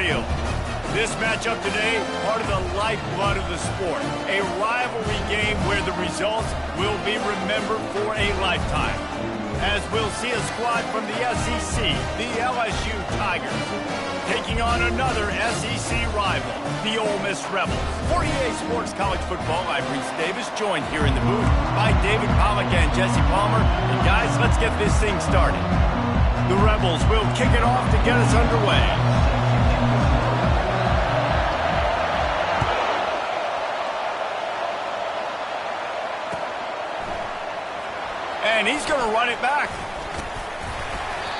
field. This matchup today, part of the lifeblood of the sport. A rivalry game where the results will be remembered for a lifetime. As we'll see a squad from the SEC, the LSU Tigers, taking on another SEC rival, the Ole Miss Rebels. For EA Sports College Football, I'm Reese Davis, joined here in the booth by David Pollack and Jesse Palmer. And guys, let's get this thing started. The Rebels will kick it off to get us underway. And he's going to run it back.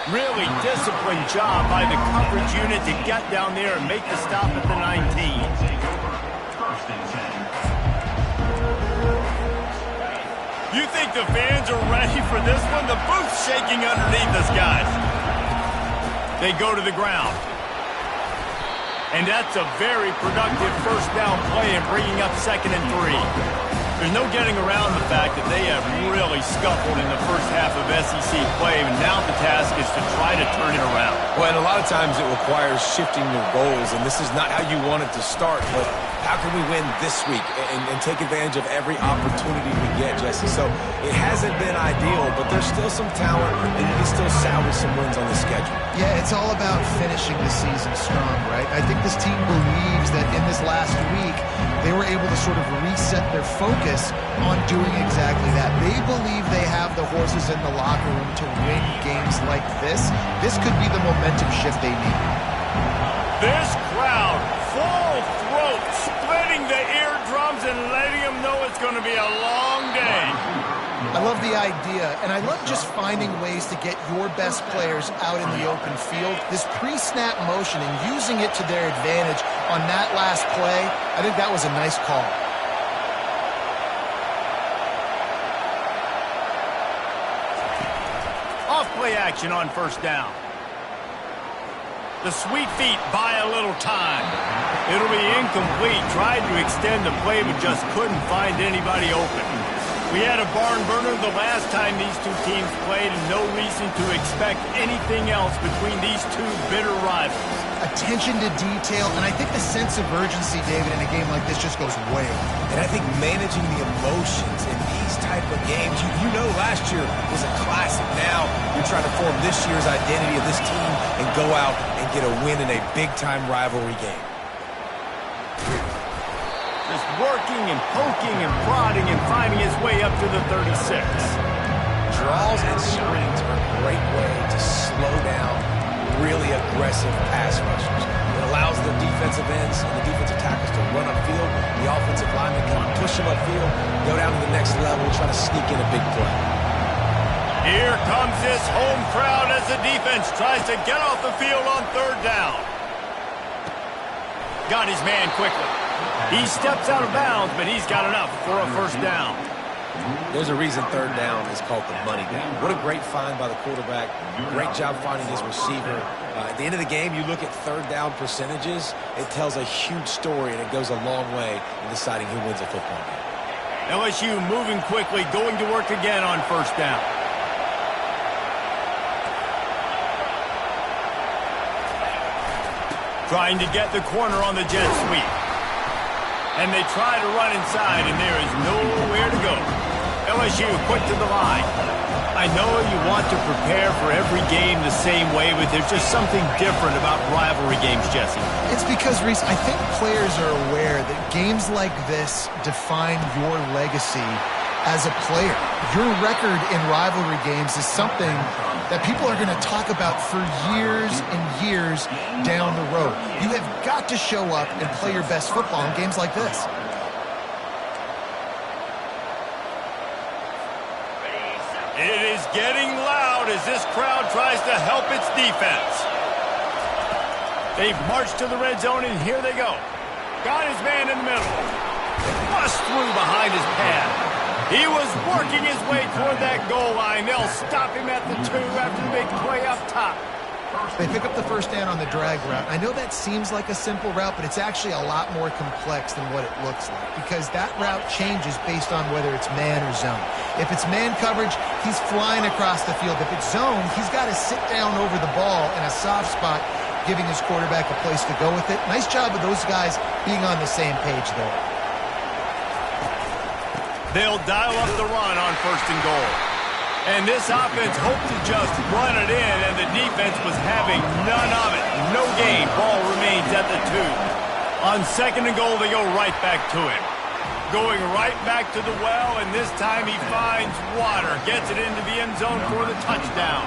Really disciplined job by the coverage unit to get down there and make the stop at the 19. You think the fans are ready for this one? The booth's shaking underneath us, guys. They go to the ground. And that's a very productive first down play and bringing up 2nd and 3. There's no getting around the fact that they have really scuffled in the first half of SEC play, and now the task is to try to turn it around. Well, and a lot of times it requires shifting your goals, and this is not how you want it to start, but how can we win this week and take advantage of every opportunity we get, Jesse? So it hasn't been ideal, but there's still some talent, and you can still salvage some wins on the schedule. Yeah, it's all about finishing the season strong, right? I think this team believes that in this last week, they were able to sort of reset their focus on doing exactly that. They believe they have the horses in the locker room to win games like this. This could be the momentum shift they need. This crowd, full throat, splitting the eardrums and letting them know it's going to be a long day. I love the idea, and I love just finding ways to get your best players out in the open field. This pre-snap motion and using it to their advantage on that last play, I think that was a nice call. Off play action on first down. The sweet feet buy a little time. It'll be incomplete. Tried to extend the play, but just couldn't find anybody open. We had a barn burner the last time these two teams played, and no reason to expect anything else between these two bitter rivals. Attention to detail, and I think the sense of urgency, David, in a game like this just goes way up. And I think managing the emotions in these type of games, you know last year was a classic. Now you're trying to form this year's identity of this team and go out and get a win in a big-time rivalry game. Just working and poking and prodding and finding his way up to the 36. Draws and screens are a great way to slow down really aggressive pass rushers. It allows the defensive ends and the defensive tackles to run upfield. The offensive linemen can push them upfield, go down to the next level, try to sneak in a big play. Here comes this home crowd as the defense tries to get off the field on third down. Got his man quickly. He steps out of bounds, but he's got enough for a first down. There's a reason third down is called the money down. What a great find by the quarterback. Great job finding his receiver. At the end of the game, you look at third down percentages. It tells a huge story, and it goes a long way in deciding who wins a football game. LSU moving quickly, going to work again on first down. Trying to get the corner on the jet sweep. And they try to run inside, and there is nowhere to go. LSU quick to the line. I know you want to prepare for every game the same way, but there's just something different about rivalry games, Jesse. It's because, Reese, I think players are aware that games like this define your legacy as a player. Your record in rivalry games is something that people are going to talk about for years and years down the road. You have got to show up and play your best football in games like this. It is getting loud as this crowd tries to help its defense. They've marched to the red zone, and here they go. Got his man in the middle. Bust through behind his pad. He was working his way toward that goal line. They'll stop him at the 2 after the big play up top. They pick up the first down on the drag route. I know that seems like a simple route, but it's actually a lot more complex than what it looks like, because that route changes based on whether it's man or zone. If it's man coverage, he's flying across the field. If it's zone, he's got to sit down over the ball in a soft spot giving his quarterback a place to go with it. Nice job of those guys being on the same page there. They'll dial up the run on 1st and goal. And this offense hoped to just run it in, and the defense was having none of it. No gain. Ball remains at the 2. On 2nd and goal, they go right back to him. Going right back to the well, and this time he finds water. Gets it into the end zone for the touchdown.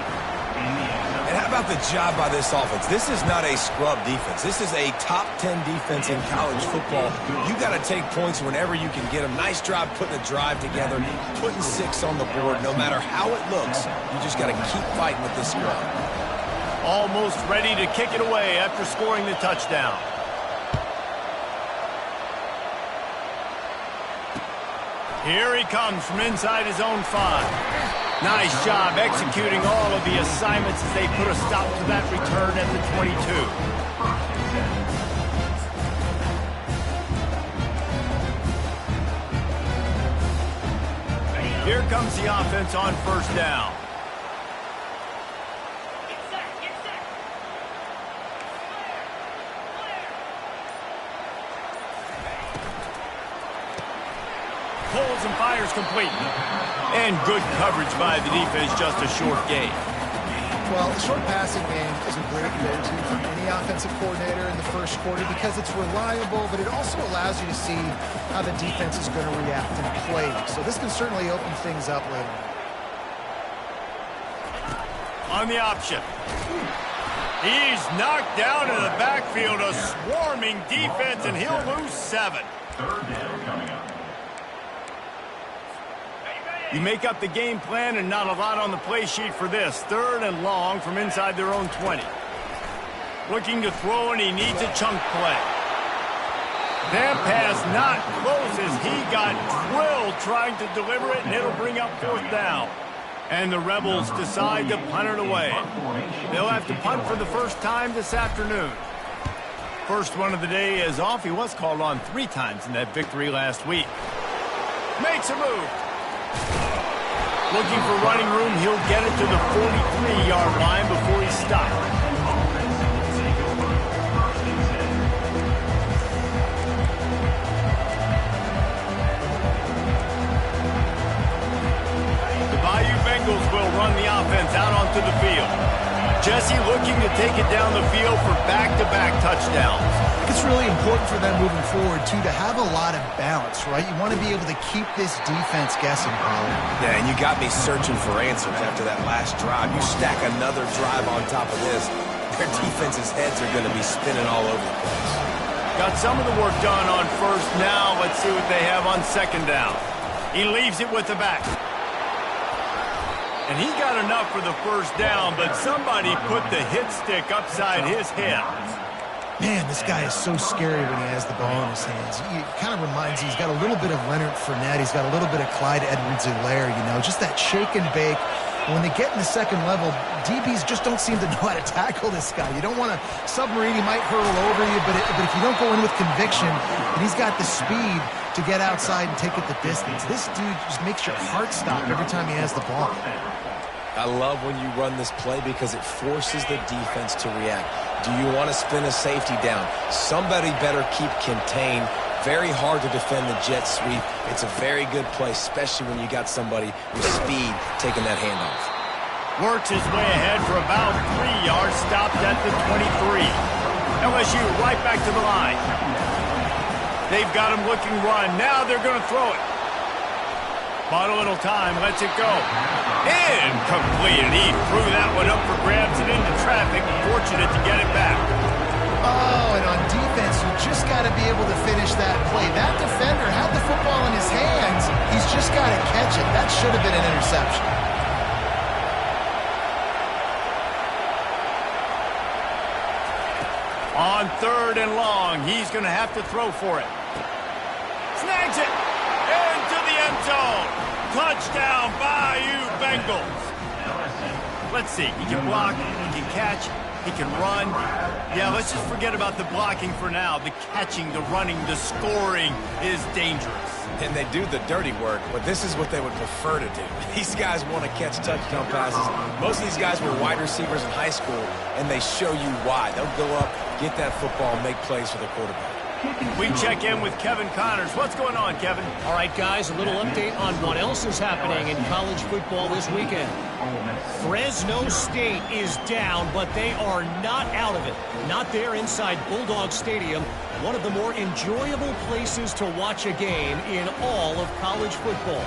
And how about the job by this offense? This is not a scrub defense. This is a top 10 defense in college football. You got to take points whenever you can get them. Nice job putting a drive together, putting 6 on the board. No matter how it looks, you just got to keep fighting with this scrub. Almost ready to kick it away after scoring the touchdown. Here he comes from inside his own 5. Nice job executing all of the assignments as they put a stop to that return at the 22. Here comes the offense on 1st down. Pulls and fires complete. And good coverage by the defense, just a short gain. Well, the short passing game is a great go-to for any offensive coordinator in the first quarter because it's reliable, but it also allows you to see how the defense is going to react and play. So this can certainly open things up later. On the option. He's knocked down in the backfield, a swarming defense, and he'll lose 7. 3rd down coming up. You make up the game plan and not a lot on the play sheet for this. 3rd and long from inside their own 20. Looking to throw, and he needs a chunk play. That pass not close as he got drilled trying to deliver it, and it'll bring up 4th down. And the Rebels decide to punt it away. They'll have to punt for the first time this afternoon. First one of the day is off. He was called on 3 times in that victory last week. Makes a move. Looking for running room, he'll get it to the 43-yard line before he stops. The Bayou Bengals will run the offense out onto the field. Jesse looking to take it down the field for back-to-back touchdowns. It's really important for them moving forward, too, to have a lot of balance, right? You want to be able to keep this defense guessing, Pollard. Yeah, and you got me searching for answers after that last drive. You stack another drive on top of this, their defense's heads are going to be spinning all over the place. Got some of the work done on 1st. Now let's see what they have on 2nd down. He leaves it with the back. And he got enough for the 1st down, but somebody put the hit stick upside his head. Man, this guy is so scary when he has the ball in his hands. He kind of reminds me, he's got a little bit of Leonard Fournette. He's got a little bit of Clyde Edwards-Helaire, you know, just that shake and bake. When they get in the 2nd level, DBs just don't seem to know how to tackle this guy. You don't want to submarine. He might hurtle over you, but if you don't go in with conviction, and he's got the speed to get outside and take it the distance. This dude just makes your heart stop every time he has the ball. I love when you run this play because it forces the defense to react. Do you want to spin a safety down? Somebody better keep contained. Very hard to defend the jet sweep. It's a very good play, especially when you got somebody with speed taking that handoff. Works his way ahead for about 3 yards, stopped at the 23. LSU right back to the line. They've got him looking run. Now they're going to throw it. Bought a little time, lets it go. Incomplete. He threw that one up for grabs and into traffic. Fortunate to get it back. Oh, and on defense, you just got to be able to finish that play. That defender had the football in his hands. He's just got to catch it. That should have been an interception. On 3rd and long, he's going to have to throw for it. Snags it. Into the end zone. Touchdown, Bayou Bengals. Let's see. He can block, he can catch, He can run. Yeah, let's just forget about the blocking for now. The catching, the running, the scoring is dangerous. And they do the dirty work, but this is what they would prefer to do. These guys want to catch touchdown passes. Most of these guys were wide receivers in high school, and they show you why. They'll go up, get that football, make plays for the quarterback. We check in with Kevin Connors. What's going on, Kevin? All right, guys, a little update on what else is happening in college football this weekend. Fresno State is down, but they are not out of it. Not there inside Bulldog Stadium, one of the more enjoyable places to watch a game in all of college football.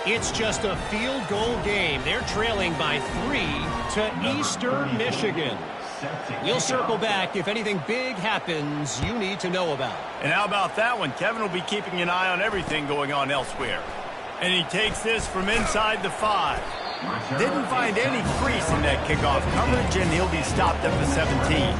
It's just a field goal game. They're trailing by 3 to Eastern Michigan. We'll circle back if anything big happens you need to know about. And how about that one? Kevin will be keeping an eye on everything going on elsewhere. And he takes this from inside the 5. Didn't find any crease in that kickoff coverage, and he'll be stopped at the 17.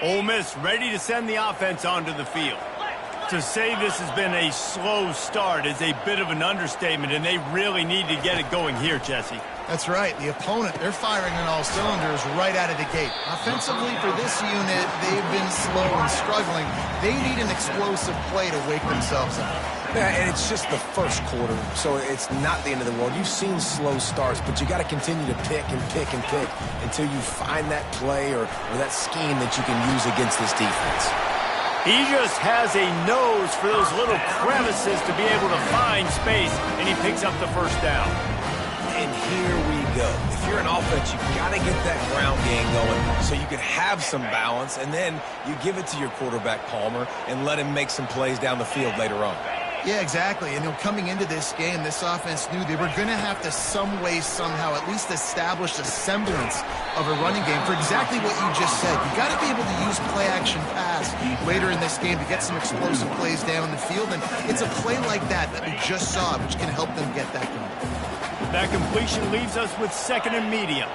Ole Miss ready to send the offense onto the field. To say this has been a slow start is a bit of an understatement, and they really need to get it going here, Jesse. That's right. The opponent, they're firing on all cylinders right out of the gate. Offensively, for this unit, they've been slow and struggling. They need an explosive play to wake themselves up. Yeah, and it's just the first quarter, so it's not the end of the world. You've seen slow starts, but you got to continue to pick and pick and pick until you find that play or that scheme that you can use against this defense. He just has a nose for those little crevices to be able to find space, and he picks up the first down. And here we go. If you're an offense, you've got to get that ground game going so you can have some balance, and then you give it to your quarterback, Palmer, and let him make some plays down the field later on. Yeah, exactly. And coming into this game, this offense knew they were going to have to some way, somehow, at least establish a semblance of a running game for exactly what you just said. You got to be able to use play-action pass later in this game to get some explosive plays down the field. And it's a play like that we just saw, which can help them get that going. That completion leaves us with 2nd and medium.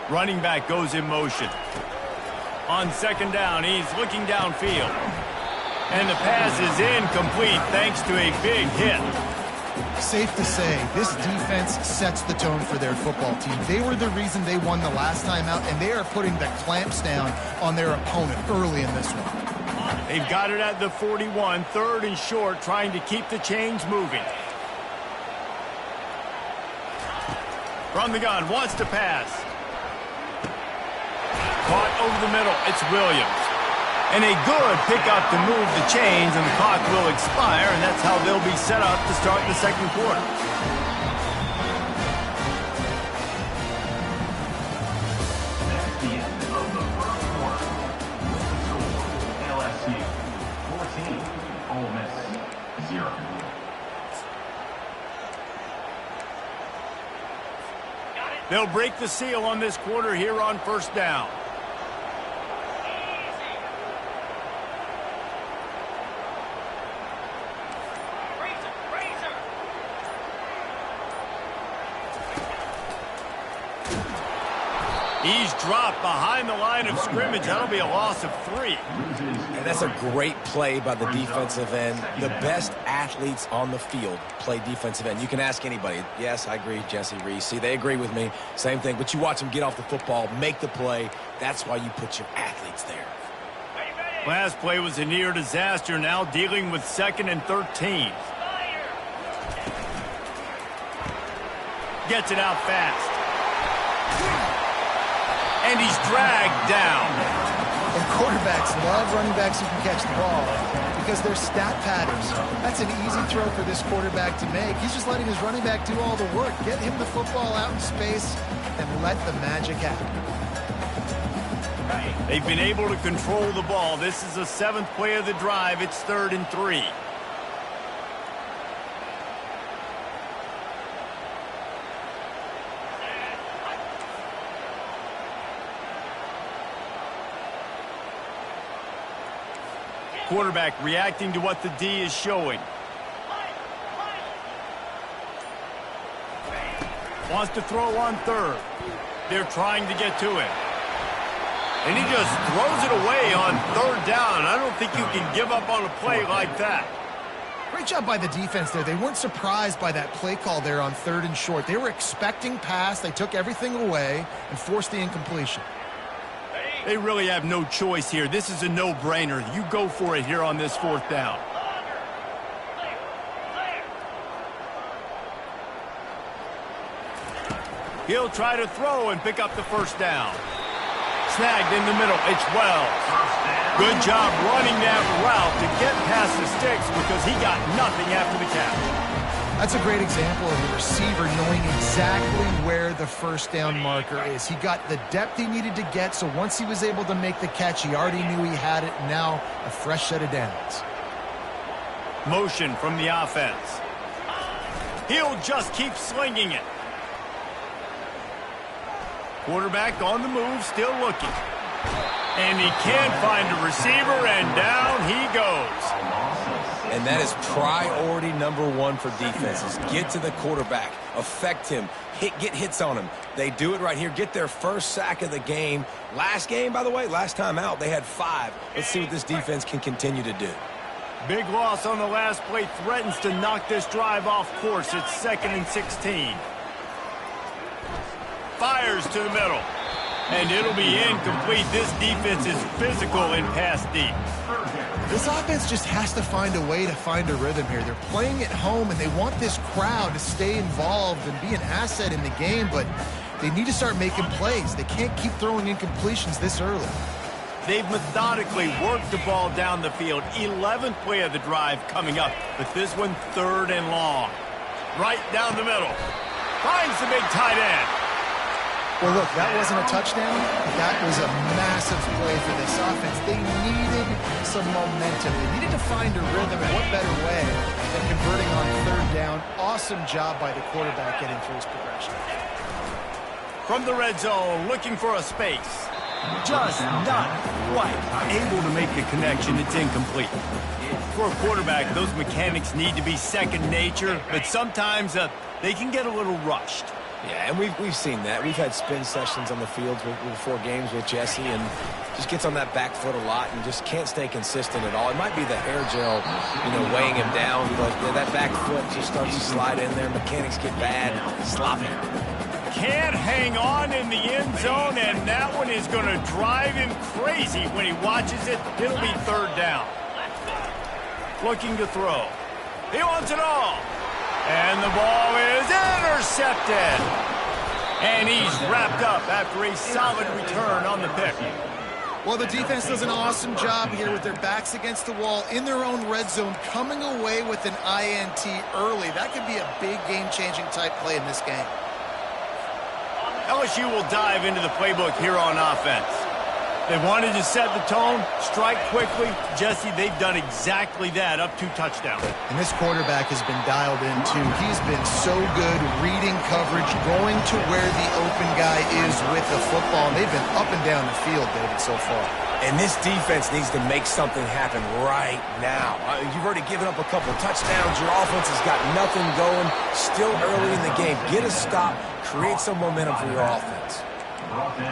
Running back goes in motion. On 2nd down, he's looking downfield. And the pass is incomplete thanks to a big hit. Safe to say, this defense sets the tone for their football team. They were the reason they won the last time out, and they are putting the clamps down on their opponent early in this one. They've got it at the 41, 3rd and short, trying to keep the chains moving. From the gun, wants to pass. Caught over the middle, it's Williams. And a good pickup to move the chains, and the clock will expire, and that's how they'll be set up to start the 2nd quarter. That's the end of the first quarter. LSU 14, Ole Miss 0. They'll break the seal on this quarter here on 1st down. He's dropped behind the line of scrimmage. That'll be a loss of 3. And that's a great play by the defensive end. The best athletes on the field play defensive end. You can ask anybody. Yes, I agree, Jesse Reese. See, they agree with me. Same thing. But you watch them get off the football, make the play. That's why you put your athletes there. Last play was a near disaster. Now dealing with 2nd and 13. Gets it out fast. And he's dragged down. And quarterbacks love running backs who can catch the ball because they're stat patterns. That's an easy throw for this quarterback to make. He's just letting his running back do all the work. Get him the football out in space and let the magic happen. They've been able to control the ball. This is the 7th play of the drive. It's 3rd and 3. Quarterback reacting to what the D is showing. Wants to throw on third. They're trying to get to it. And he just throws it away on third down. I don't think you can give up on a play like that. Great job by the defense there. They weren't surprised by that play call there on 3rd and short. They were expecting pass. They took everything away and forced the incompletion. They really have no choice here. This is a no-brainer. You go for it here on this 4th down. He'll try to throw and pick up the 1st down. Snagged in the middle. It's Wells. Good job running that route to get past the sticks because he got nothing after the catch. That's a great example of a receiver knowing exactly where the 1st down marker is. He got the depth he needed to get, so once he was able to make the catch, he already knew he had it. Now a fresh set of downs. Motion from the offense. He'll just keep slinging it. Quarterback on the move, still looking. And he can't find a receiver, and down he goes. And that is priority number 1 for defenses. Get to the quarterback. Affect him. Get hits on him. They do it right here. Get their 1st sack of the game. Last game, by the way, last time out, they had 5. Let's see what this defense can continue to do. Big loss on the last play. Threatens to knock this drive off course. It's 2nd and 16. Fires to the middle. And it'll be incomplete. This defense is physical in pass deep. This offense just has to find a way to find a rhythm here. They're playing at home, and they want this crowd to stay involved and be an asset in the game, but they need to start making plays. They can't keep throwing incompletions this early. They've methodically worked the ball down the field. 11th play of the drive coming up, but this one 3rd and long. Right down the middle. Finds the big tight end. Well, look, that wasn't a touchdown. That was a massive play for this offense. They needed some momentum. They needed to find a rhythm, and what better way than converting on 3rd down. Awesome job by the quarterback getting through his progression. From the red zone, looking for a space. Just not quite able to make the connection. It's incomplete. For a quarterback, those mechanics need to be second nature, but sometimes they can get a little rushed. Yeah, and we've seen that. We've had spin sessions on the field before games with Jesse, and just gets on that back foot a lot and just can't stay consistent at all. It might be the air gel, weighing him down, but that back foot just starts to slide in there. Mechanics get bad, sloppy. Can't hang on in the end zone, and that one is going to drive him crazy when he watches it. It'll be 3rd down. Looking to throw. He wants it all. And the ball is intercepted. And he's wrapped up after a solid return on the pick. Well, the defense does an awesome job here with their backs against the wall in their own red zone, coming away with an INT early. That could be a big game-changing type play in this game. LSU will dive into the playbook here on offense. They wanted to set the tone, strike quickly. Jesse, they've done exactly that, up 2 touchdowns. And this quarterback has been dialed in, too. He's been so good reading coverage, going to where the open guy is with the football. And they've been up and down the field, David, so far. And this defense needs to make something happen right now. You've already given up a couple touchdowns. Your offense has got nothing going. Still early in the game. Get a stop. Create some momentum for your offense.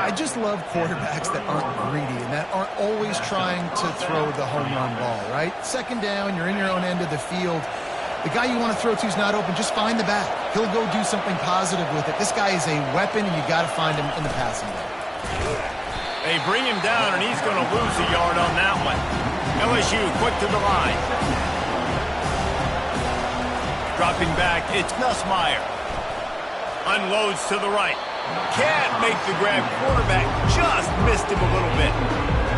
I just love quarterbacks that aren't greedy and that aren't always trying to throw the home run ball, right? 2nd down, you're in your own end of the field. The guy you want to throw to is not open. Just find the back. He'll go do something positive with it. This guy is a weapon, and you got to find him in the passing game. They bring him down, and he's going to lose a yard on that one. LSU quick to the line. Dropping back, it's Nussmeier. Unloads to the right. Can't make the grab. Quarterback just missed him a little bit.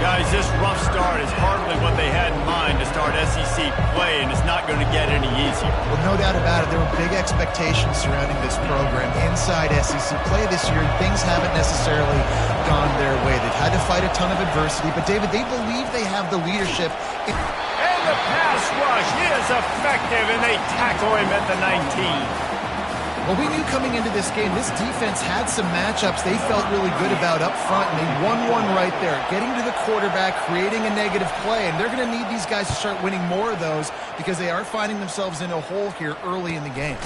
Guys, this rough start is hardly what they had in mind to start SEC play, and it's not going to get any easier. Well, no doubt about it. There were big expectations surrounding this program inside SEC play this year, and things haven't necessarily gone their way. They've had to fight a ton of adversity, but, David, they believe they have the leadership. And the pass rush is effective, and they tackle him at the 19. Well, we knew coming into this game, this defense had some matchups they felt really good about up front, and they won one right there, getting to the quarterback, creating a negative play, and they're going to need these guys to start winning more of those because they are finding themselves in a hole here early in the game.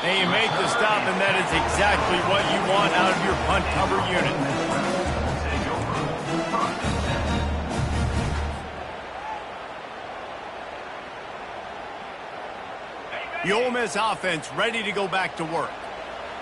And you make the stop, and that is exactly what you want out of your punt cover unit. The Ole Miss offense ready to go back to work.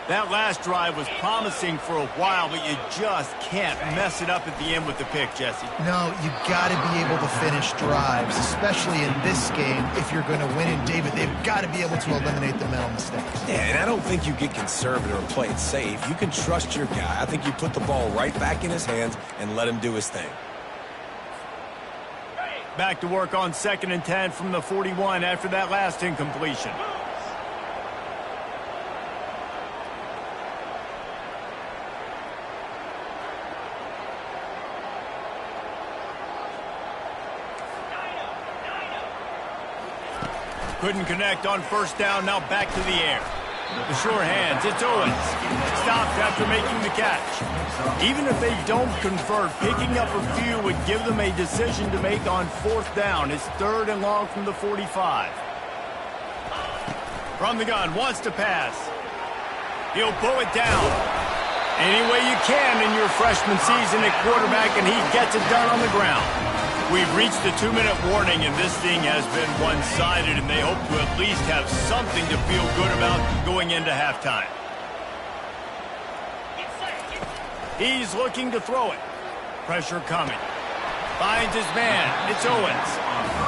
That last drive was promising for a while, but you just can't mess it up at the end with the pick, Jesse. No, you got to be able to finish drives, especially in this game. If you're going to win it, David, they've got to be able to eliminate the mental mistakes. Yeah, and I don't think you get conservative or play it safe. You can trust your guy. I think you put the ball right back in his hands and let him do his thing. Back to work on 2nd and 10 from the 41 after that last incompletion. Couldn't connect on 1st down, now back to the air. The sure hands, it's Owens. Stopped after making the catch. Even if they don't convert, picking up a few would give them a decision to make on 4th down. It's 3rd and long from the 45. From the gun, wants to pass. He'll pull it down. Any way you can in your freshman season at quarterback, and he gets it done on the ground. We've reached the 2-minute warning, and this thing has been one-sided, and they hope to at least have something to feel good about going into halftime. He's looking to throw it. Pressure coming. Finds his man. It's Owens.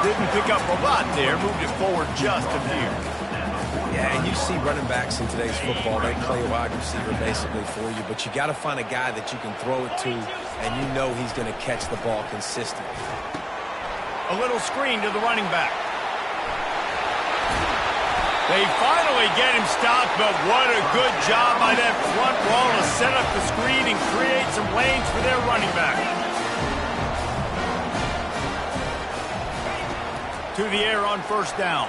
Didn't pick up a lot there. Moved it forward just a few. Yeah, and you see running backs in today's football, they play a wide receiver basically for you, but you got to find a guy that you can throw it to, and you know he's going to catch the ball consistently. A little screen to the running back. They finally get him stopped, but what a good job by that front wall to set up the screen and create some lanes for their running back. To the air on 1st down.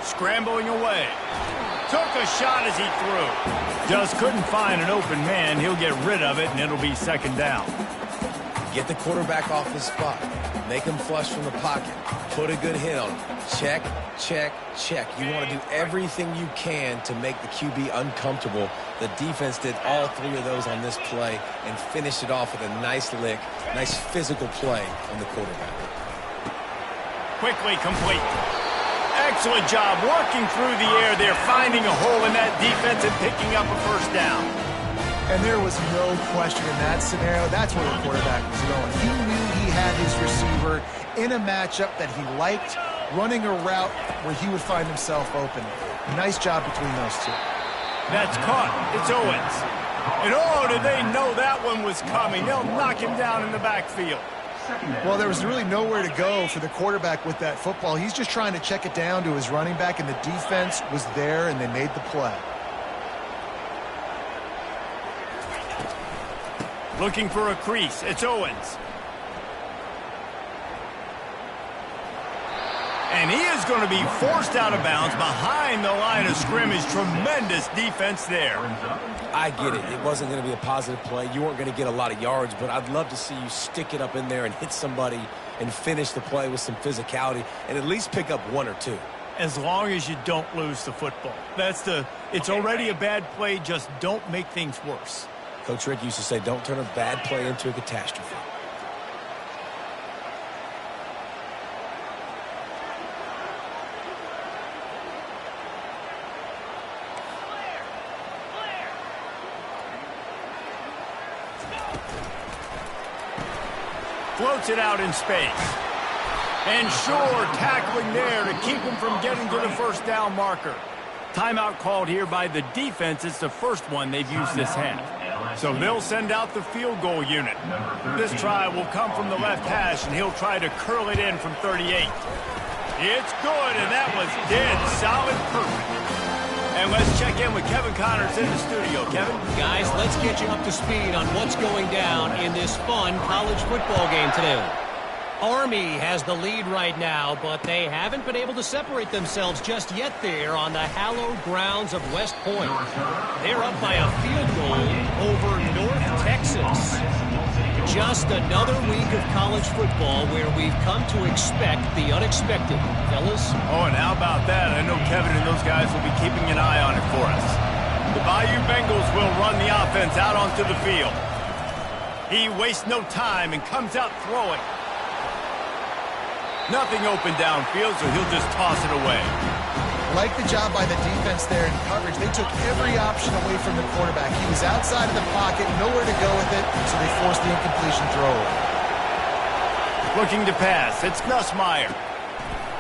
Scrambling away. Took a shot as he threw. Just couldn't find an open man. He'll get rid of it, and it'll be 2nd down. Get the quarterback off his spot. Make him flush from the pocket. Put a good hit on him. Check, check, check. You want to do everything you can to make the QB uncomfortable. The defense did all 3 of those on this play and finished it off with a nice lick, nice physical play on the quarterback. Quickly complete. Excellent job working through the air there, finding a hole in that defense and picking up a 1st down. And there was no question in that scenario. That's where the quarterback was going. He knew he had his receiver in a matchup that he liked, running a route where he would find himself open. Nice job between those two. That's caught. It's Owens. And oh, did they know that one was coming. They'll knock him down in the backfield. Well, there was really nowhere to go for the quarterback with that football. He's just trying to check it down to his running back, and the defense was there, and they made the play. Looking for a crease. It's Owens. And he is going to be forced out of bounds behind the line of scrimmage. Tremendous defense there. I get it. It wasn't going to be a positive play. You weren't going to get a lot of yards, but I'd love to see you stick it up in there and hit somebody and finish the play with some physicality and at least pick up 1 or 2. As long as you don't lose the football. It's already a bad play. Just don't make things worse. Coach Rick used to say, don't turn a bad play into a catastrophe. Floats it out in space. And sure, tackling there to keep him from getting to the 1st down marker. Timeout called here by the defense. It's the first one they've used this half. So they'll send out the field goal unit. This try will come from the left hash, and he'll try to curl it in from 38. It's good, and that was dead solid perfect. And let's check in with Kevin Connors in the studio. Kevin? Guys, let's get you up to speed on what's going down in this fun college football game today. Army has the lead right now, but they haven't been able to separate themselves just yet there on the hallowed grounds of West Point. They're up by a field goal over North Texas. Just another week of college football where we've come to expect the unexpected. Fellas? Oh, and how about that? I know Kevin and those guys will be keeping an eye on it for us. The Bayou Bengals will run the offense out onto the field. He wastes no time and comes out throwing. Nothing open downfield, so he'll just toss it away. Like the job by the defense there in coverage. They took every option away from the quarterback. He was outside of the pocket, nowhere to go with it, so they forced the incompletion throw away. Looking to pass. It's Nussmeier.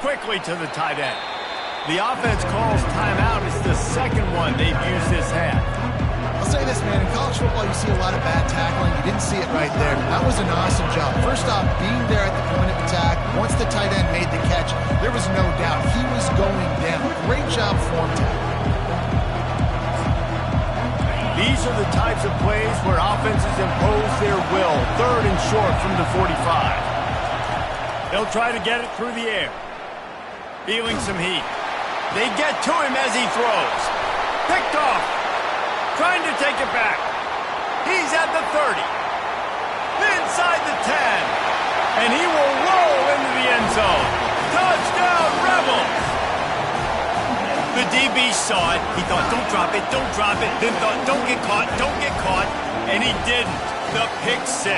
Quickly to the tight end. The offense calls timeout. It's the second one they've used this half. I'll say this, man. In college football, you see a lot of bad tackling. You didn't see it right there. That was an awesome job. First off, being there at the point of attack. Once the tight end made the catch, there was no doubt he was going down. Great job form tackle. These are the types of plays where offenses impose their will. 3rd and short from the 45. They'll try to get it through the air. Feeling some heat. They get to him as he throws. Picked off. Trying to take it back. He's at the 30. Inside the 10. And he will roll into the end zone. Touchdown, Rebels! The DB saw it. He thought, don't drop it, don't drop it. Then thought, don't get caught, don't get caught. And he didn't. The pick 6.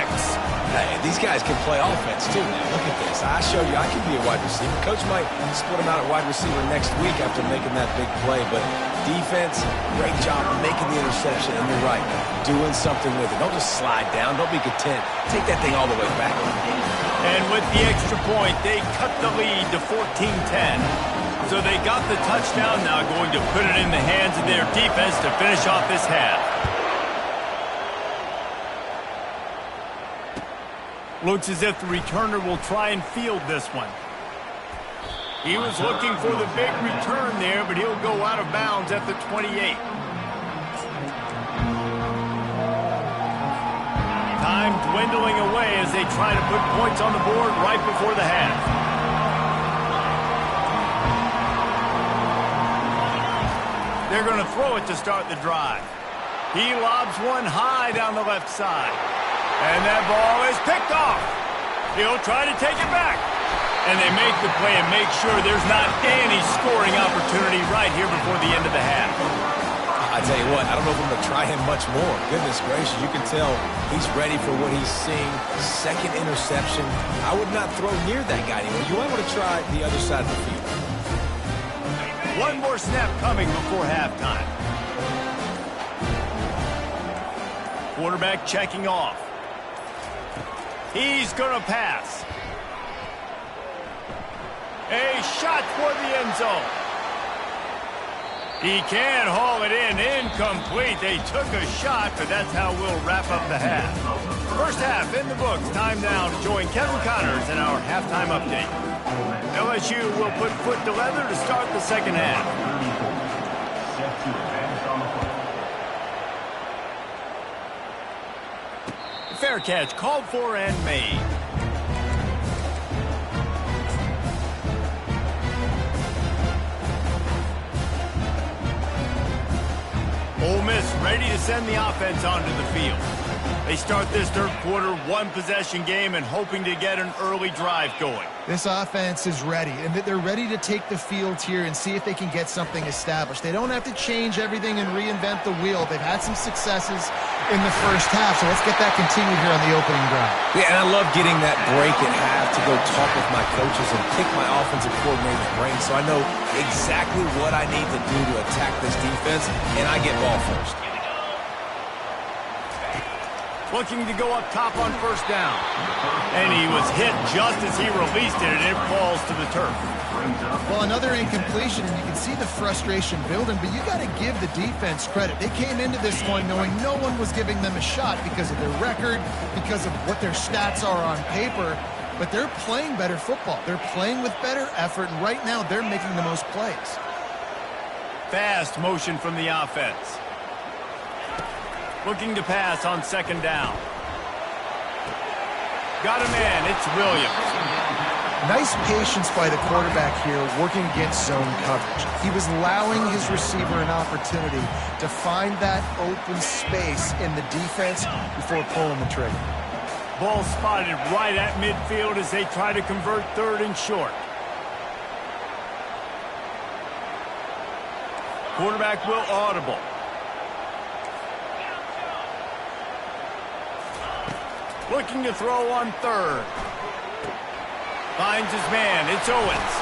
Hey, these guys can play offense, too, man. Look at this. I showed you I can be a wide receiver. Coach might split him out at wide receiver next week after making that big play. But defense, great job making the interception. And you're right, doing something with it. Don't just slide down. Don't be content. Take that thing all the way back. And with the extra point, they cut the lead to 14-10. So they got the touchdown, now going to put it in the hands of their defense to finish off this half. Looks as if the returner will try and field this one. He was looking for the big return there, but he'll go out of bounds at the 28. Time dwindling away as they try to put points on the board right before the half. They're going to throw it to start the drive. He lobs one high down the left side. And that ball is picked off. He'll try to take it back. And they make the play and make sure there's not any scoring opportunity right here before the end of the half. I tell you what, I don't know if I'm going to try him much more. Goodness gracious, you can tell he's ready for what he's seeing. Second interception. I would not throw near that guy anymore. You might want to try the other side of the field. One more snap coming before halftime. Quarterback checking off. He's going to pass. A shot for the end zone. He can haul it in. Incomplete. They took a shot, but that's how we'll wrap up the half. First half in the books. Time now to join Kevin Connors in our halftime update. LSU will put foot to leather to start the second half. Fair catch called for and made. Ole Miss ready to send the offense onto the field. They start this third quarter one-possession game and hoping to get an early drive going. This offense is ready, and they're ready to take the field here and see if they can get something established. They don't have to change everything and reinvent the wheel. They've had some successes in the first half, so let's get that continued here on the opening drive. Yeah, and I love getting that break at half to go talk with my coaches and pick my offensive coordinator's brain so I know exactly what I need to do to attack this defense, and I get ball first. Looking to go up top on first down. And he was hit just as he released it, and it falls to the turf. Well, another incompletion, and you can see the frustration building, but you got to give the defense credit. They came into this one knowing no one was giving them a shot because of their record, because of what their stats are on paper, but they're playing better football. They're playing with better effort, and right now they're making the most plays. Fast motion from the offense. Looking to pass on second down. Got a man. It's Williams. Nice patience by the quarterback here working against zone coverage. He was allowing his receiver an opportunity to find that open space in the defense before pulling the trigger. Ball spotted right at midfield as they try to convert third and short. Quarterback will audible. Looking to throw on third. Finds his man. It's Owens.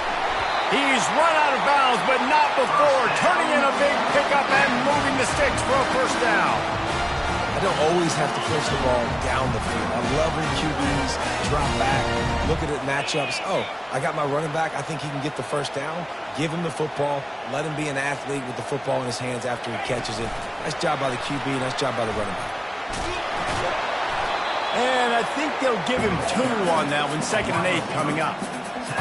He's run out of bounds, but not before turning in a big pickup and moving the sticks for a first down. I don't always have to push the ball down the field. I love when QBs drop back, look at it matchups. Oh, I got my running back. I think he can get the first down. Give him the football. Let him be an athlete with the football in his hands after he catches it. Nice job by the QB. Nice job by the running back. And I think they'll give him 2 on that one, 2nd and 8 coming up.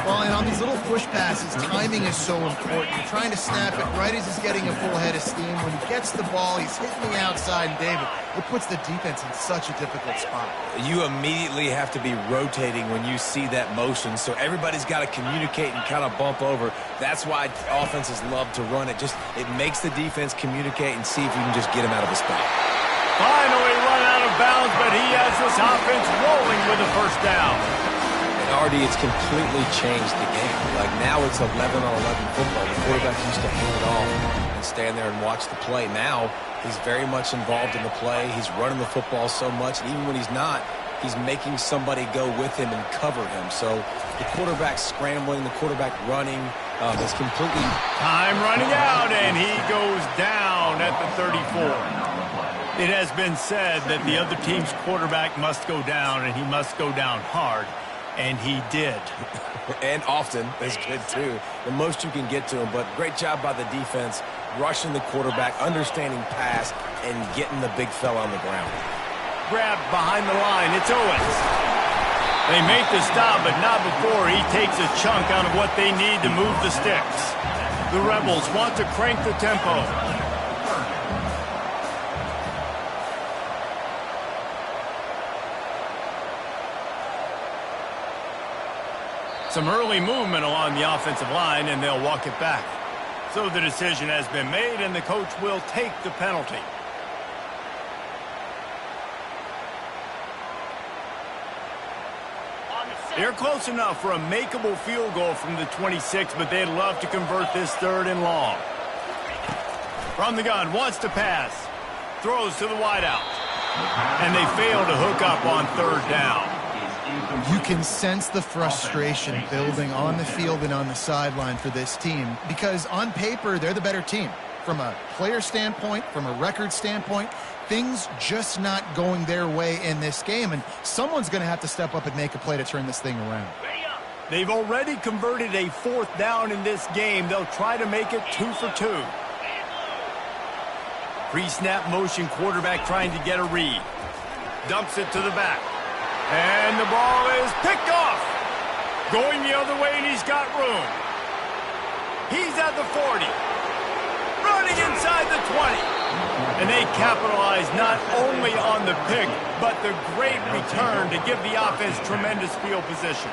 Well, and on these little push passes, timing is so important. You're trying to snap it right as he's getting a full head of steam. When he gets the ball, he's hitting the outside, and David, it puts the defense in such a difficult spot. You immediately have to be rotating when you see that motion, so everybody's got to communicate and kind of bump over. That's why offenses love to run it. It makes the defense communicate and see if you can just get him out of a spot. Finally run out of bounds, but he has this offense rolling with a first down. And Artie, it's completely changed the game. Like now it's 11-on-11 football. The quarterback used to hand it off and stand there and watch the play. Now he's very much involved in the play. He's running the football so much, and even when he's not, he's making somebody go with him and cover him. So the quarterback scrambling, the quarterback running, is completely... Time running out, and he goes down at the 34. It has been said that the other team's quarterback must go down, and he must go down hard, and he did. And often is good, too. The most you can get to him, but great job by the defense, rushing the quarterback, understanding pass, and getting the big fella on the ground. Grabbed behind the line. It's Owens. They make the stop, but not before he takes a chunk out of what they need to move the sticks. The Rebels want to crank the tempo. Some early movement along the offensive line, and they'll walk it back. So the decision has been made, and the coach will take the penalty. They're close enough for a makeable field goal from the 26, but they'd love to convert this 3rd and long. From the gun, wants to pass. Throws to the wideout. And they fail to hook up on 3rd down. You can sense the frustration building on the field and on the sideline for this team because on paper, they're the better team. From a player standpoint, from a record standpoint, things just not going their way in this game, and someone's going to have to step up and make a play to turn this thing around. They've already converted a 4th down in this game. They'll try to make it 2 for 2. Pre-snap motion, quarterback trying to get a read. Dumps it to the back. And the ball is picked off. Going the other way, and he's got room. He's at the 40. Running inside the 20. And they capitalize not only on the pick, but the great return to give the offense tremendous field position.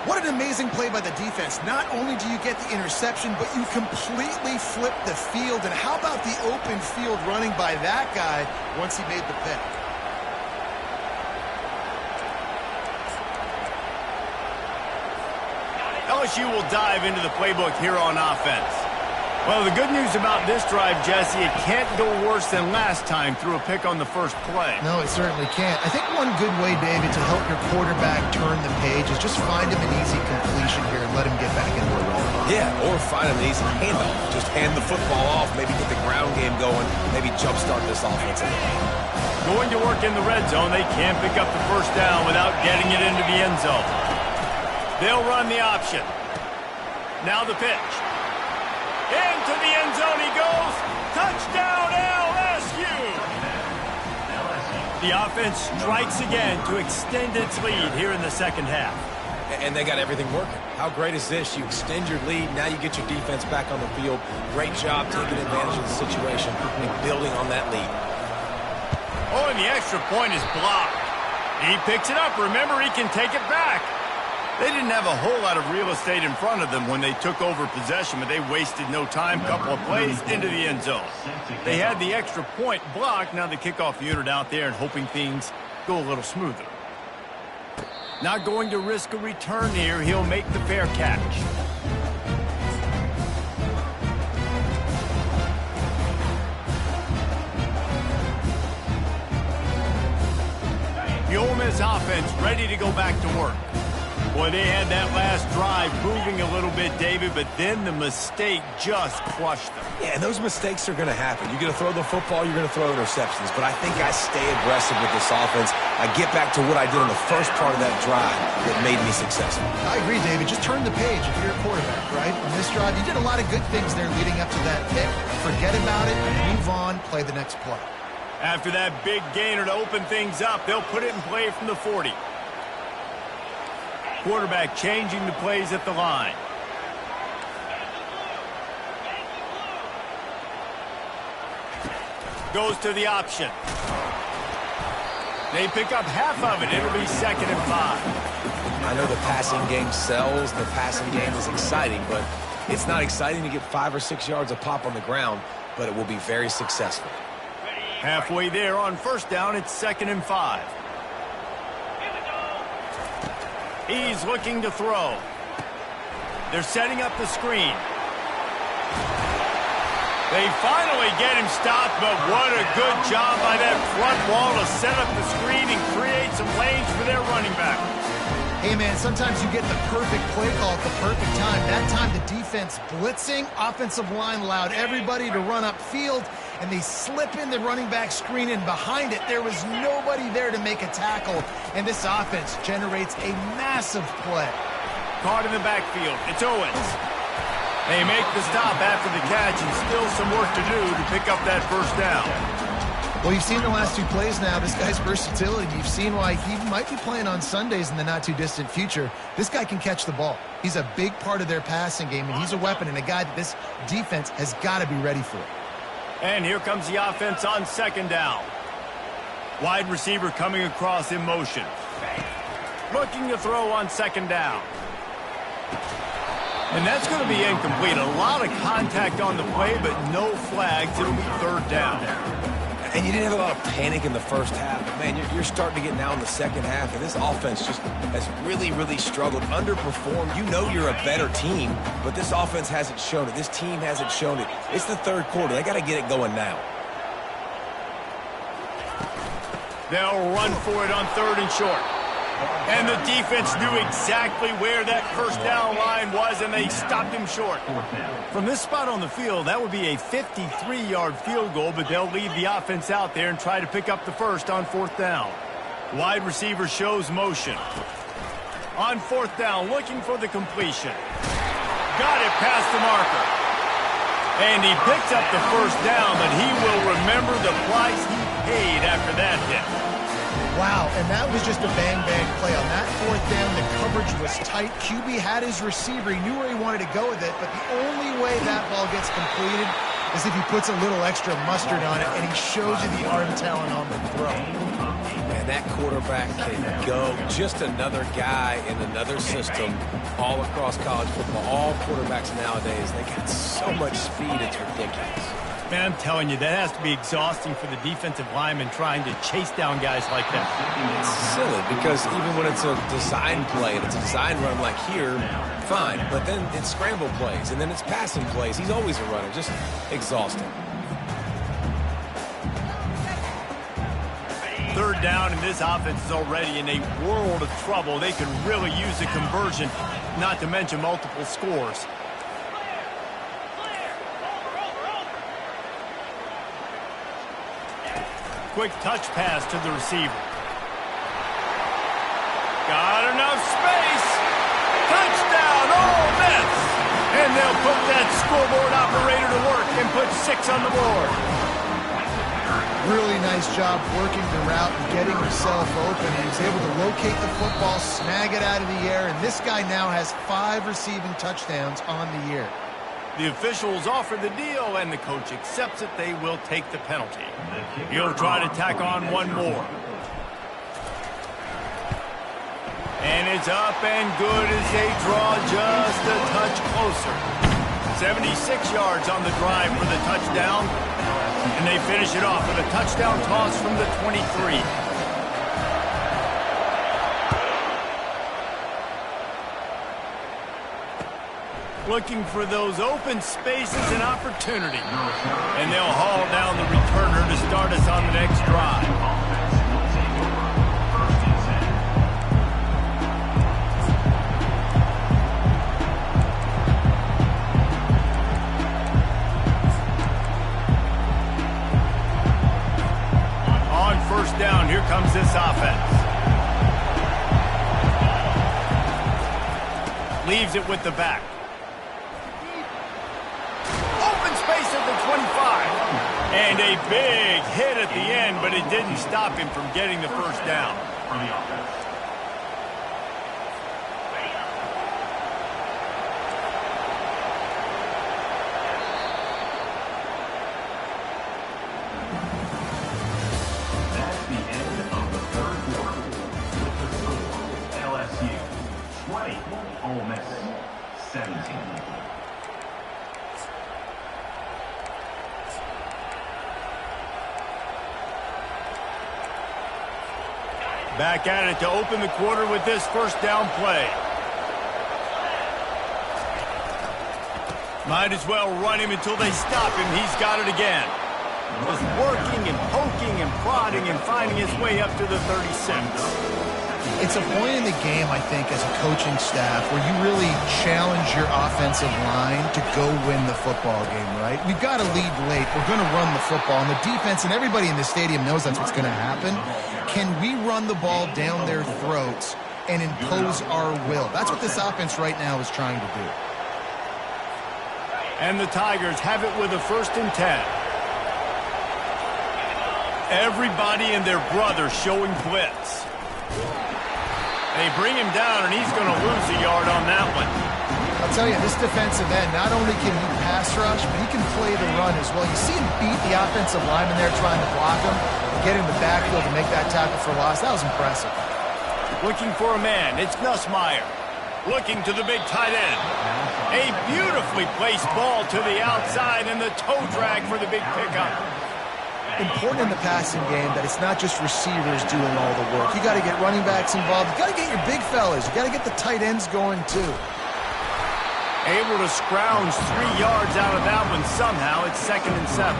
What an amazing play by the defense. Not only do you get the interception, but you completely flip the field. And how about the open field running by that guy once he made the pick? LSU will dive into the playbook here on offense. Well, the good news about this drive, Jesse, it can't go worse than last time through a pick on the first play. No, it certainly can't. I think one good way, David, to help your quarterback turn the page is just find him an easy completion here and let him get back into a run. Yeah, or find him an easy handoff. Just hand the football off, maybe get the ground game going, maybe jumpstart this offense. Going to work in the red zone, they can't pick up the first down without getting it into the end zone. They'll run the option. Now the pitch. Into the end zone he goes. Touchdown, LSU! The offense strikes again to extend its lead here in the second half. And they got everything working. How great is this? You extend your lead, now you get your defense back on the field. Great job taking advantage of the situation and building on that lead. Oh, and the extra point is blocked. He picks it up. Remember, he can take it back. They didn't have a whole lot of real estate in front of them when they took over possession, but they wasted no time. Couple of plays into the end zone. They had the extra point blocked. Now the kickoff unit out there and hoping things go a little smoother. Not going to risk a return here. He'll make the fair catch. The Ole Miss offense ready to go back to work. Boy, they had that last drive moving a little bit, David, but then the mistake just crushed them. Yeah, and those mistakes are going to happen. You're going to throw the football, you're going to throw interceptions. But I think I stay aggressive with this offense. I get back to what I did in the first part of that drive that made me successful. I agree, David. Just turn the page if you're a quarterback, right? On this drive, you did a lot of good things there leading up to that pick. Forget about it, move on, play the next play. After that big gainer to open things up, they'll put it in play from the 40. Quarterback changing the plays at the line. Goes to the option. They pick up half of it. It'll be 2nd and 5. I know the passing game sells. The passing game is exciting, but it's not exciting to get 5 or 6 yards a pop on the ground, but it will be very successful. Halfway there on 1st down, it's 2nd and 5. He's looking to throw. They're setting up the screen. They finally get him stopped, but what a good job by that front wall to set up the screen and create some lanes for their running back. Hey, man, sometimes you get the perfect play call at the perfect time. That time the defense blitzing, offensive line allowed everybody to run upfield, and they slip in the running back screen, and behind it there was nobody there to make a tackle, and this offense generates a massive play. Caught in the backfield. It's Owens. They make the stop after the catch, and still some work to do to pick up that 1st down. Well, you've seen the last 2 plays now. This guy's versatility. You've seen why he might be playing on Sundays in the not-too-distant future. This guy can catch the ball. He's a big part of their passing game, and he's a weapon and a guy that this defense has got to be ready for. And here comes the offense on 2nd down. Wide receiver coming across in motion. Looking to throw on 2nd down. And that's going to be incomplete. A lot of contact on the play, but no flags. It'll be 3rd down. And you didn't have a lot of panic in the first half. But, man, you're starting to get now in the second half, and this offense just has really, really struggled, underperformed. You know you're a better team, but this offense hasn't shown it. This team hasn't shown it. It's the 3rd quarter. They got to get it going now. They'll run for it on 3rd and short. And the defense knew exactly where that 1st down line was, and they stopped him short. From this spot on the field, that would be a 53-yard field goal, but they'll leave the offense out there and try to pick up the 1st on 4th down. Wide receiver shows motion. On 4th down, looking for the completion. Got it past the marker. And he picks up the 1st down, but he will remember the price he paid after that hit. Wow, and that was just a bang-bang play. On that 4th down, the coverage was tight. QB had his receiver. He knew where he wanted to go with it, but the only way that ball gets completed is if he puts a little extra mustard on it, and he shows you the arm talent on the throw. And that quarterback can go. Just another guy in another system all across college football. All quarterbacks nowadays, they got so much speed, it's ridiculous. Man, I'm telling you, that has to be exhausting for the defensive lineman trying to chase down guys like that. It's silly because even when it's a design play and it's a design run like here, fine. But then it's scramble plays and then it's passing plays. He's always a runner. Just exhausting. 3rd down, and this offense is already in a world of trouble. They could really use a conversion, not to mention multiple scores. Quick touch pass to the receiver. Got enough space. Touchdown, Ole Miss. And they'll put that scoreboard operator to work and put 6 on the board. Really nice job working the route and getting himself open. He was able to locate the football, snag it out of the air, and this guy now has 5 receiving touchdowns on the year. The officials offer the deal, and the coach accepts it. They will take the penalty. He'll try to tack on one more. And it's up and good as they draw just a touch closer. 76 yards on the drive for the touchdown. And they finish it off with a touchdown toss from the 23. Looking for those open spaces and opportunity. And they'll haul down the returner to start us on the next drive. On first down, here comes this offense. Leaves it with the back. Space at the 25. And a big hit at the end, but it didn't stop him from getting the first down. That's the end of the third quarter. With the score, LSU 20, Ole Miss 17. Back at it to open the quarter with this first down play. Might as well run him until they stop him. He's got it again. Just working and poking and prodding and finding his way up to the 36. It's a point in the game, I think, as a coaching staff where you really challenge your offensive line to go win the football game, right? We've got to lead late. We're going to run the football. And the defense and everybody in the stadium knows that's what's going to happen. Can we run the ball down their throats and impose our will? That's what this offense right now is trying to do. And the Tigers have it with a 1st and 10. Everybody and their brother showing blitz. They bring him down, and he's going to lose a yard on that one. I'll tell you, this defensive end, not only can he pass rush, but he can play the run as well. You see him beat the offensive lineman there trying to block him, get in the backfield to make that tackle for loss. That was impressive. Looking for a man. It's Nussmeier. Looking to the big tight end. A beautifully placed ball to the outside, and the toe drag for the big pickup. Important in the passing game that it's not just receivers doing all the work. You got to get running backs involved. You got to get your big fellas. You got to get the tight ends going too. Able to scrounge 3 yards out of that one somehow. It's 2nd and 7.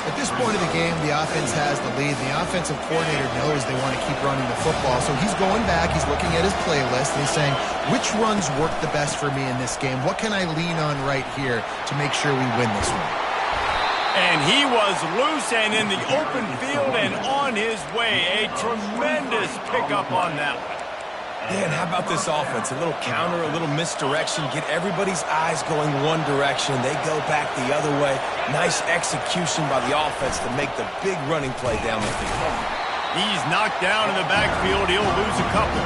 At this point of the game, the offense has the lead. The offensive coordinator knows they want to keep running the football. So he's going back. He's looking at his playlist, and he's saying, which runs work the best for me in this game? What can I lean on right here to make sure we win this one? And he was loose and in the open field and on his way. A tremendous pickup on that one. Man, how about this offense? A little counter, a little misdirection, get everybody's eyes going one direction. They go back the other way. Nice execution by the offense to make the big running play down the field. He's knocked down in the backfield. He'll lose a couple.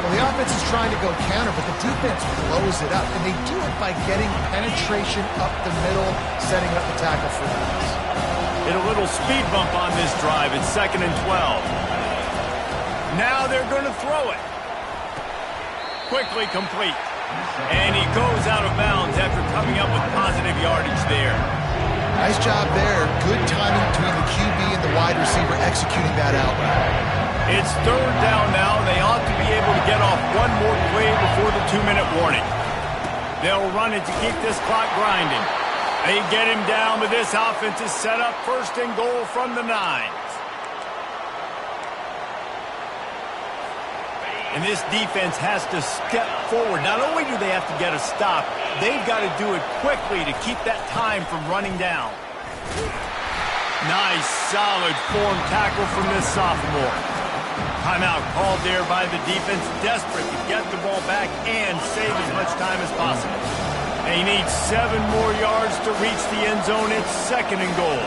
Well, the offense is trying to go counter, but the defense blows it up, and they do it by getting penetration up the middle, setting up the tackle for loss. Hit a little speed bump on this drive. It's 2nd and 12. Now they're going to throw it. Quickly complete. And he goes out of bounds after coming up with positive yardage there. Nice job there. Good timing between the QB and the wide receiver executing that out. It's 3rd down now. They ought to be able to get off one more play before the 2-minute warning. They'll run it to keep this clock grinding. They get him down, but this offense is set up 1st and goal from the 9. And this defense has to step forward. Not only do they have to get a stop, they've got to do it quickly to keep that time from running down. Nice, solid form tackle from this sophomore. Timeout called there by the defense, desperate to get the ball back and save as much time as possible. They need 7 more yards to reach the end zone. It's 2nd and goal.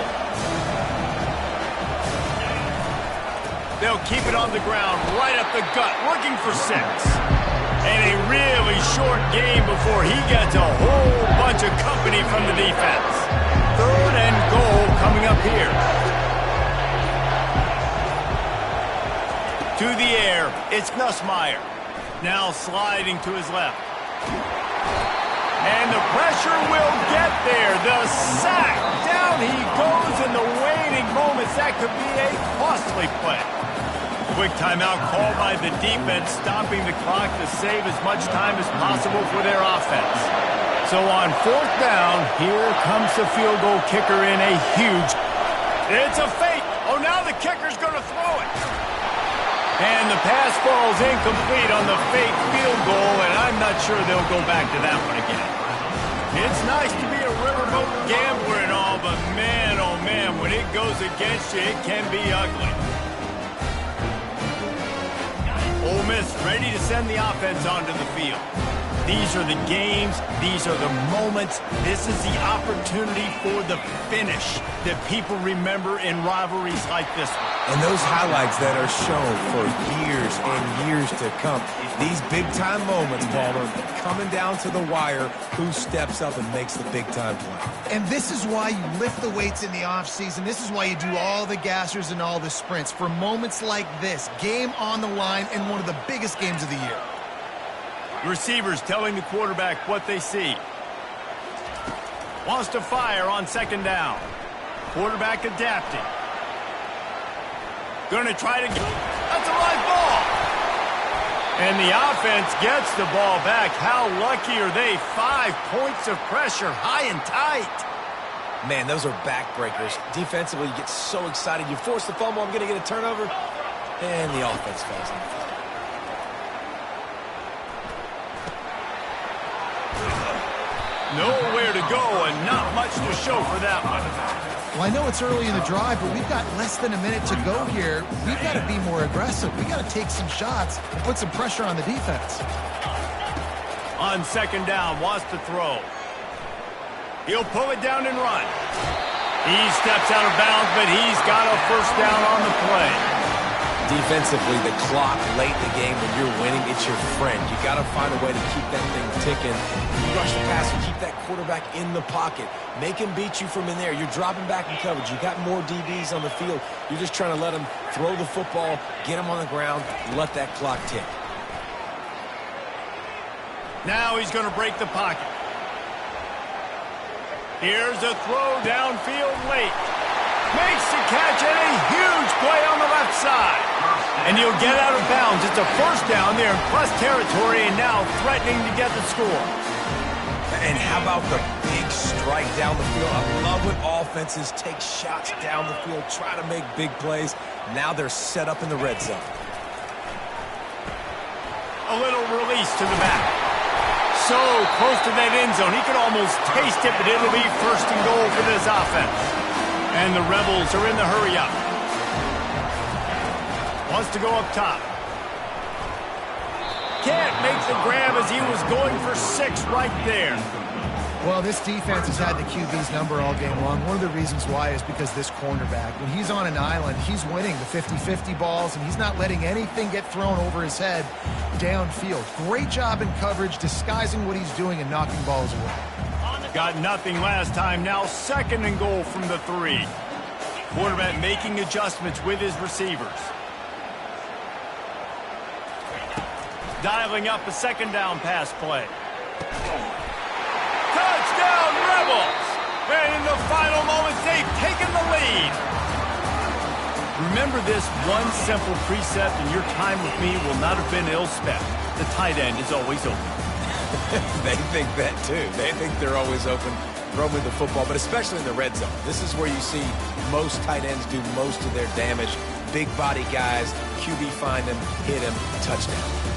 They'll keep it on the ground, right up the gut, looking for 6. And a really short game before he gets a whole bunch of company from the defense. 3rd and goal coming up here. To the air, it's Nussmeier. Now sliding to his left. And the pressure will get there. The sack. Down he goes in the waiting moments. That could be a costly play. Quick timeout called by the defense, stopping the clock to save as much time as possible for their offense. So on 4th down, here comes the field goal kicker in a huge... It's a fake. Oh, now the kicker's going to throw it. And the pass falls incomplete on the fake field goal, and I'm not sure they'll go back to that one again. It's nice to be a riverboat gambler and all, but man, oh man, when it goes against you, it can be ugly. Ole Miss ready to send the offense onto the field. These are the games. These are the moments. This is the opportunity for the finish that people remember in rivalries like this one. And those highlights that are shown for years and years to come. These big-time moments, Palmer, coming down to the wire, who steps up and makes the big-time play. And this is why you lift the weights in the offseason. This is why you do all the gassers and all the sprints. For moments like this, game on the line in one of the biggest games of the year. Receivers telling the quarterback what they see. Wants to fire on 2nd down. Quarterback adapting. Going to try to get... That's a live ball. And the offense gets the ball back. How lucky are they? 5 points of pressure, high and tight. Man, those are backbreakers. Defensively, you get so excited. You force the fumble, I'm going to get a turnover. And the offense falls in. Nowhere to go and not much to show for that one. Well, I know it's early in the drive, but we've got less than a minute to go here. We've got to be more aggressive. We've got to take some shots and put some pressure on the defense. On 2nd down, wants to throw. He'll pull it down and run. He steps out of bounds, but he's got a 1st down on the play. Defensively, the clock late in the game when you're winning, it's your friend. You got to find a way to keep that thing ticking. You rush the pass and keep that quarterback in the pocket. Make him beat you from in there. You're dropping back in coverage. You got more DBs on the field. You're just trying to let him throw the football, get him on the ground, let that clock tick. Now he's going to break the pocket. Here's a throw downfield late. Makes the catch and a huge play on the left side. And he'll get out of bounds. It's a 1st down there in plus territory and now threatening to get the score. And how about the big strike down the field? I love when offenses take shots down the field, try to make big plays. Now they're set up in the red zone. A little release to the back. So close to that end zone. He could almost taste it, but it'll be 1st and goal for this offense. And the Rebels are in the hurry-up. Wants to go up top. Can't make the grab as he was going for 6 right there. Well, this defense has had the QB's number all game long. One of the reasons why is because this cornerback, when he's on an island, he's winning the 50-50 balls, and he's not letting anything get thrown over his head downfield. Great job in coverage, disguising what he's doing and knocking balls away. Got nothing last time. Now 2nd and goal from the 3. Quarterback making adjustments with his receivers. Dialing up a 2nd down pass play. Touchdown, Rebels! And in the final moments, they've taken the lead. Remember this one simple precept, and your time with me will not have been ill-spent. The tight end is always open. They think that too. They think they're always open, throw me the football, but especially in the red zone. This is where you see most tight ends do most of their damage. Big body guys, QB find him, hit him, touchdown.